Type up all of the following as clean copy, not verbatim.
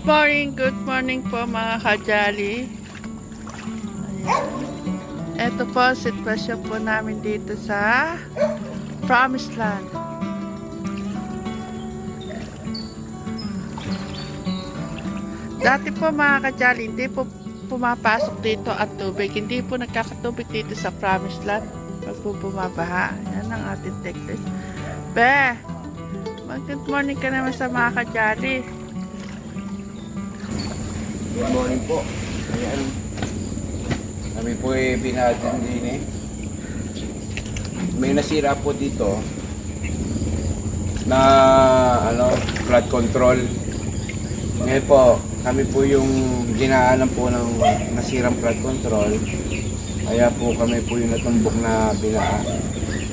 Good morning po mga kajali. Ayan. Ito po, sitwasyon po namin dito sa Promised Land. Dati po mga kajali, hindi po pumapasok dito at tubig. Hindi po nagkakatubig dito sa Promised Land. Pag po bumabaha. Yan ang ating technique. Be, good morning ka naman sa mga kajali. Good morning po. Ayan. Kami po binahadin din May nasira po dito na flood control. Ngayon po, kami po yung ginaanan po ng nasirang flood control. Kaya po kami po yung natumbok na binaha.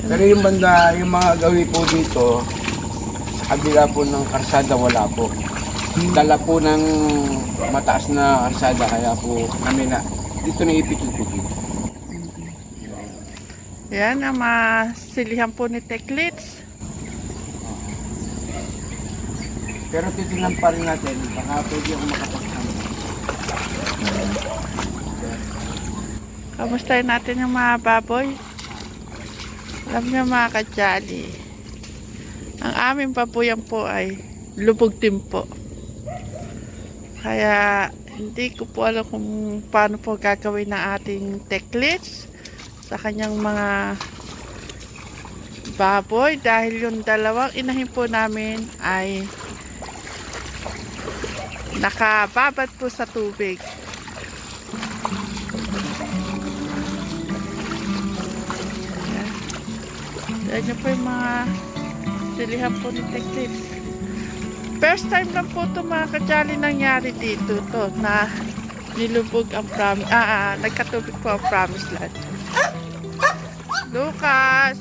Pero yung banda, yung mga gawi po dito, sa kabila po ng karsada wala po. Dala po ng mataas na arsada kaya po namin na dito na ipit-ipit. Yan ang masilihan po ni Teklits. Pero titignan pa rin natin, baka pwede ako makapagkama. Kamustahin natin yung mga baboy. Alam niyo mga kajali, ang aming baboyan po ay lubog din po. Kaya hindi ko po alam kung paano po gagawin ng ating Teklits sa kanyang mga baboy dahil yung dalawang inahin po namin ay nakababad po sa tubig. Yan niyo po yung mga silihan po ni Teklits. First time lang po ito mga kajali nangyari dito to na nilubog ang nagkatubig po ang Promised Land. Lucas!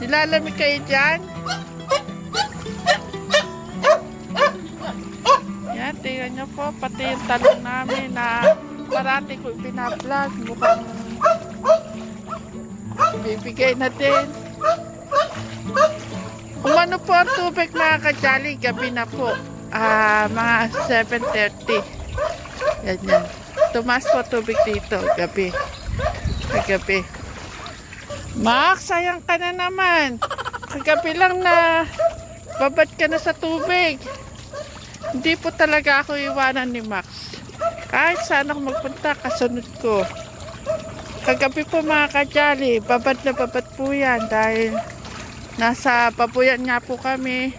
Nilalamig kayo dyan? Yan, tingnan nyo po, pati yung talong namin na parati ko binablog. Mukhang bibigay na din. Umano po ang tubig mga kajali, gabi na po. Mga 7:30. Yan. Tumas po tubig dito, gabi. Kagabi. Max, sayang ka na naman. Kagabi lang na babad ka na sa tubig. Hindi po talaga ako iwanan ni Max. Kahit saan ako magpunta, kasunod ko. Kagabi po mga kajali, babad na babad po yan dahil nasa babuyan nga po kami.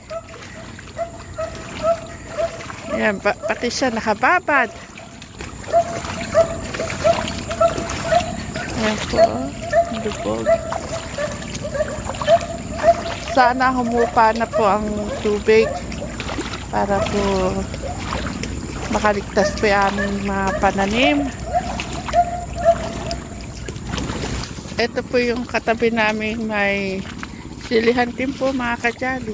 Ayan, pati siya nakababad. Ayan po, lubog. Sana humupa na po ang tubig para po makaligtas po yung aming mga pananim. Ito po yung katabi namin may silihan din po mga kajali.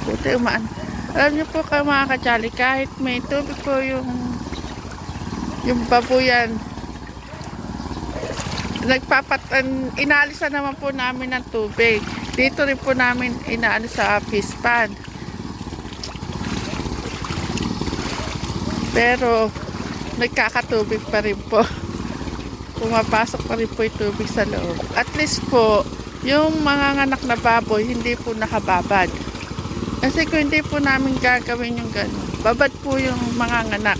Buti umaan. Alam niyo po kayo mga kajali, kahit may tubig po yung babuyan, inalisan naman po namin ng tubig. Dito rin po namin inaalis sa fish pond. Pero nagkakatubig pa rin po. Pumapasok pa rin po yung tubig sa loob. At least po, yung mga anak na baboy, hindi po nakababad. Kasi kung hindi po namin gagawin yung gano'n, babad po yung mga anak.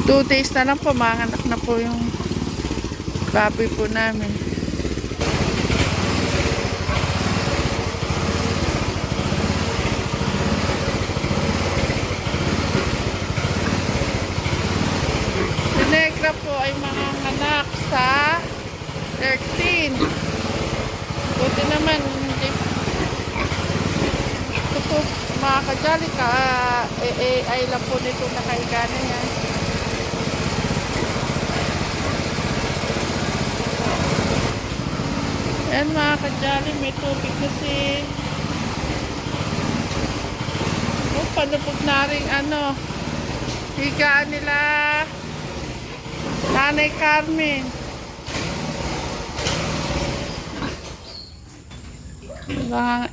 2 days na lang po, mga anak na po yung baboy po namin. Si Negra po ay mga anak sa 13. Buti naman, ito po mga kajali ay lang po nito nakahiga na yan. Ayan mga kajali, may tubig kasi. palubog na rin ano, higaan nila Nanay Carmen.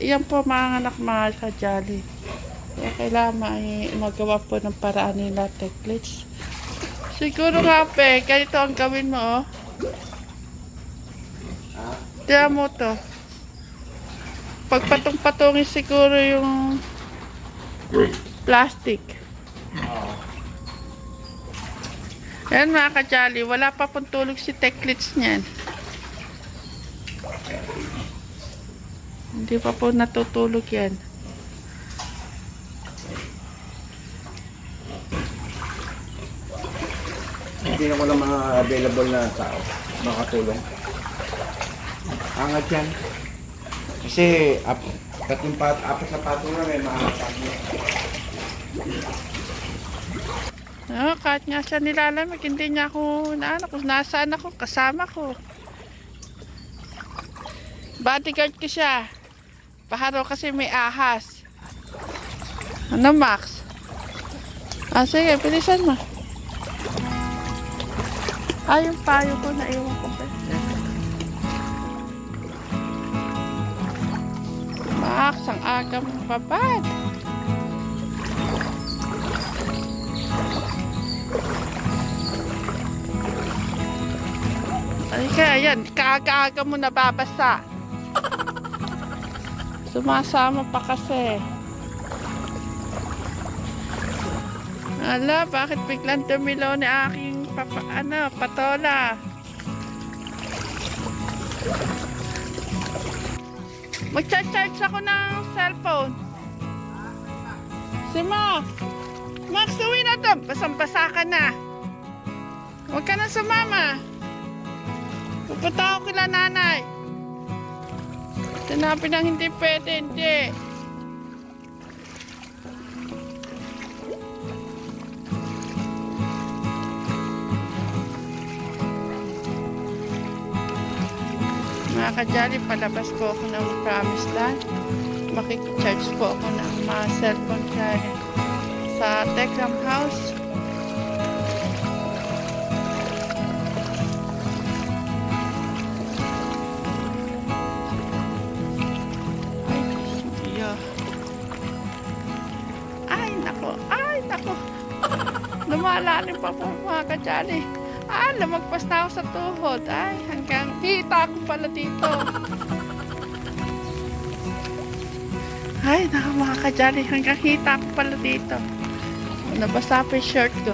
Yan po mga anak mga ka-jolly. Kaya kailangan magawa po ng paraan nila teklits. Siguro nga pe, ganito ang gawin mo oh. Tiyan mo to. Pagpatong-patongin siguro yung plastic. Yan mga ka-jolly, wala pa pong tulog si teklits niyan. Hindi pa po natutulog yan. Hindi na wala mga available na tao makatulong. Angat yan. Kasi apat na patong na may mga patong. No, kahit nga siya nilalamig, hindi niya ako naano kung nasaan ako, kasama ko. Bodyguard ko siya. Paharo kasi may ahas. Ano, Max? Ah, sige, bilisan mo. Ah, yung payo ko, naiwan ko pa. Max, ang aga mong babad. Ay, kaya yan, kaaga-aga mo nababasa. Sumasama pa kasi. Ala, bakit biglang dumilaw ni aking patola? Magcha-charge ako ng cellphone. Si Max. Max, uwi na to. Basang-basa ka na. Huwag ka na sumama. Pupunta ako kila nanay. Sinabi nang hindi pwede, hindi. Mga ka-jolly, palabas po ako ng Promised Land. Makikicharge po ako ng mga cellphone sa Techram House. Ay, nako. Lumalalim pa po mga ka-jolly. Ah, lumagpas na ako sa tuhod. Ay, hanggang hita ko pala dito. Ay, nako mga ka-jolly. Hanggang hita ko pala dito. Nabasa pa yung shirt ko.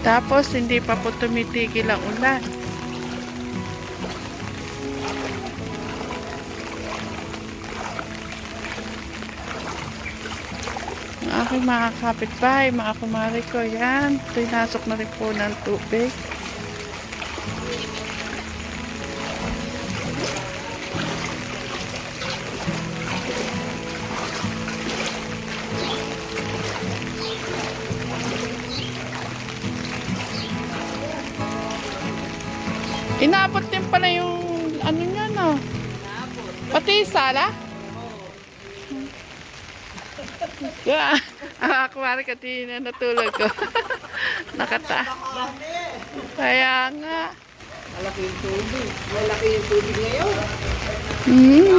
Tapos, hindi pa po tumitigil ang ulan. Ang aking mga kapitbahay, mga kumari ko, yan. Pinasok na rin po ng tubig. Inabot din pala yung ano niya, no? Pati sala? Ako mara katina natulog ko. Nakata. Kaya nga. Malaki yung tubig. Malaki yung tubig ngayon.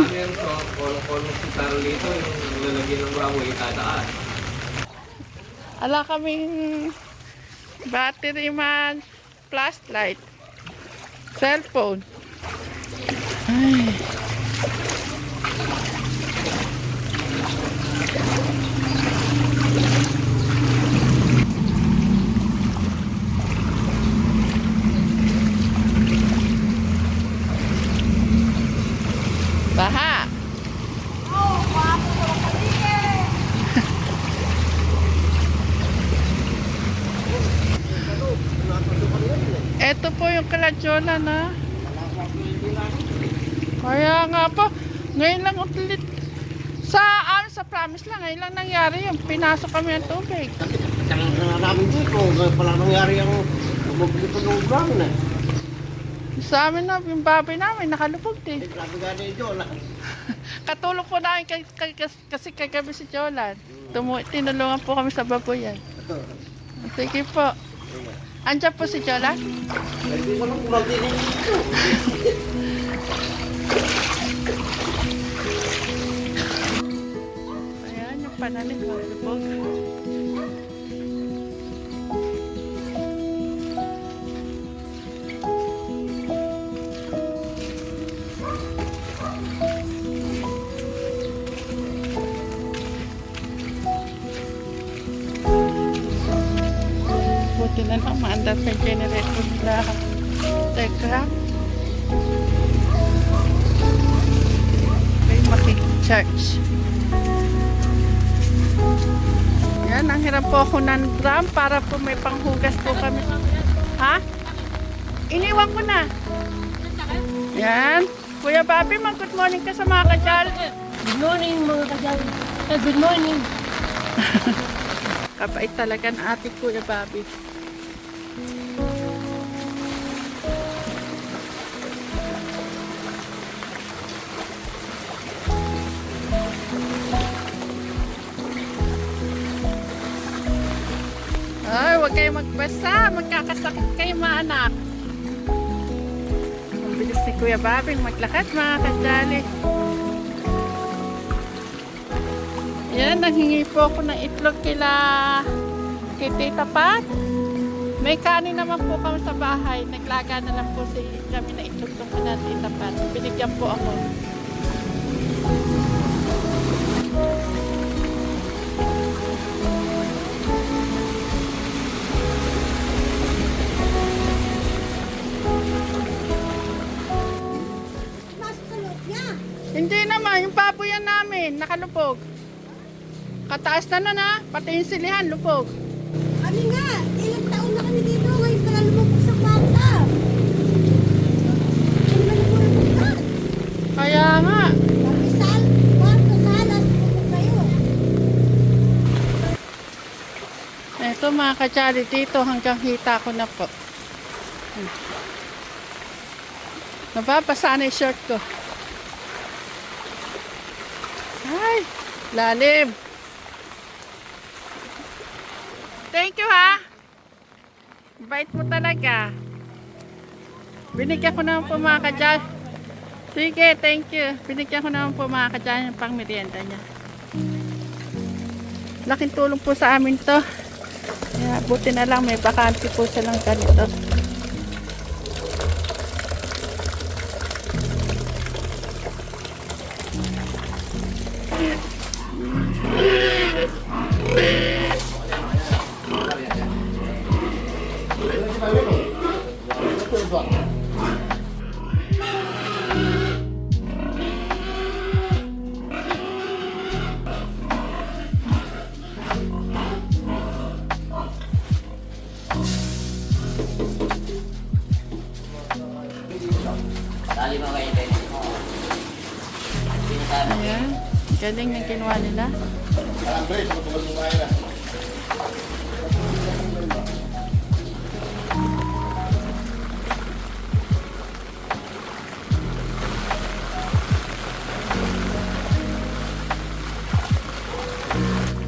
Meron sa kolong-kolong si Taro dito, yung lalagyan ng baboy, tataas. Ala kaming battery man, flashlight, cellphone. Ay. Baha. Ito po yung kaladyola na. Kaya nga po, ngayon lang ulit. Sa Promise lang, ngayon lang nangyari yung pinasok kami ng tubig. Ang namin dito, pala nangyari ang bumagito ng ulan eh. Sa amin na, yung baboy namin, nakalupog din. Grabe gano'n yung Jola. Katulong po namin kasi kagabi si Jolan. Tinulungan po kami sa baboyan. Sige po. Andiyan po si Jolan? Hindi ko lang kurang din ito. Ayan, yung pananim, malupog. Buti na lang, maandar sa generator nila. Teka. Okay, makikicharge. Yan, ang hirap po ako ng drum para po may panghugas po kami. Ha? Iniwan ko na. Yan. Kuya Bobby, mag-good morning ka sa mga kajal. Good morning mga kajal. Good morning. Kapait talaga ng ate Kuya Bobby. Ay, huwag kayo magbasa. Magkakasakit kayo mga anak. Ang bilis ni Kuya Bobby maglakad mga kajali. Yan, nanghingi po ako ng itlog kay Tita Pat. May kanin naman po kami sa bahay. Naglaga na lang po kami na itlog tong kina Tita Pat. Binigyan po ako. Hindi naman, yung baboyan namin, nakalupog. Kataas na nun ha, pati yung silihan, lupog. Kami nga, ilang taon na kami dito. Ngayon pala lumabog sa kwarta. Ano ba lumabog? Kaya nga. Kami kwarto salas, lumabog kayo. Ito mga kachari, dito hanggang hita ko na po. Nababasa na yung shirt ko. Ay, lalim. Thank you ha. Bait mo talaga. Binigyan ko naman po mga kadyan. Sige, thank you. Binigyan ko naman po mga kadyan yung pang merienda niya. Laking tulong po sa amin to. Kaya buti na lang may bakante po silang ganito. Ayan. Galing ng kinuha nila.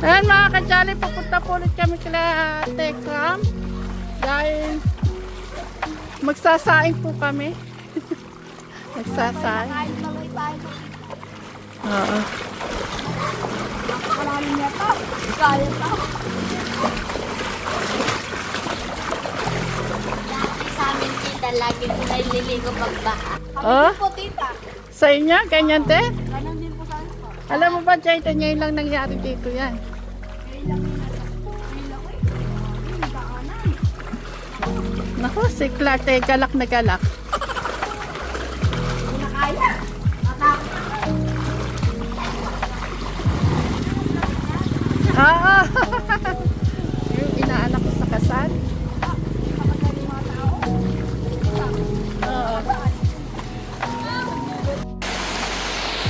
Ayan mga kajali, pupunta po ulit kami kila Tekram dahil magsasaing po kami. Magsasaing. Kain na may tayo. Oo. Nakakalalim niya to. Kaya to. Dati sa amin tita, lagi po na ililigo pagbaha. Oh? Kami po tita. Sa inyo, ganyan din? Ganon din po tayo po. Alam mo ba, Jayden, ngayon lang nangyari dito yan. Naku, si Clark, galak na galak. Hindi na kaya. Natakot. Ah! Yung inaanak ko sa kasal. Kapag yung mga tao. Oo.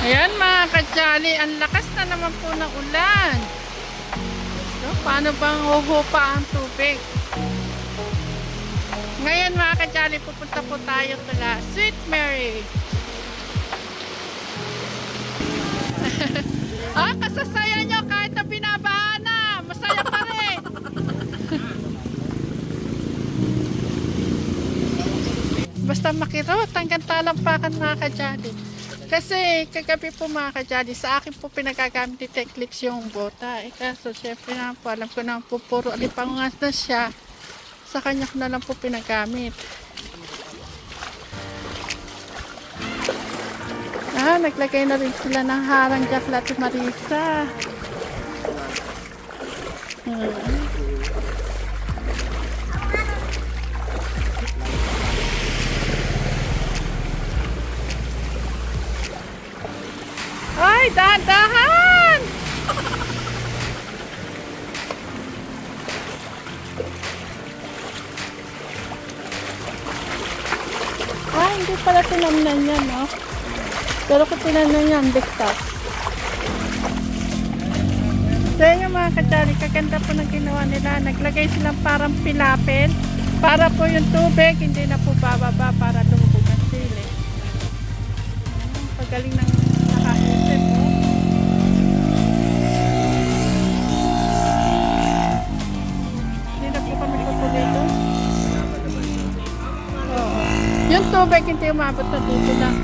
Ayan mga kajali, ang lakas na naman po ng ulan. So, paano bang huhupa ang tubig? Ngayon mga ka-jolly, pupunta po tayo sa Sweet Mary. Kasasaya nyo kahit na binabaha na. Masaya pa rin. Basta makirot hanggang talampakan mga ka-jolly. Kasi kagabi po mga ka-jolly, sa akin po pinagagamit ni Techlix yung bota. Kaso syempre na po, alam ko na po puro alipangas na siya. Sa kanya ko na lang po pinagamit. Naglagay na rin sila ng harang Jack Latte Marisa. Ay, dahan-dahan! Hindi pala tinamnan yan, no? Pero kung tinamnan yan, ligtas. So yun yung mga ka-jolly, kaganda po ng ginawa nila. Naglagay silang parang pilapil para po yung tubig hindi na po bababa para lumubog ang sili. Pagaling ng nakaisip, no? Hindi na po kami pupulitin. Oo. Yung tubig hindi umabot na dito lang.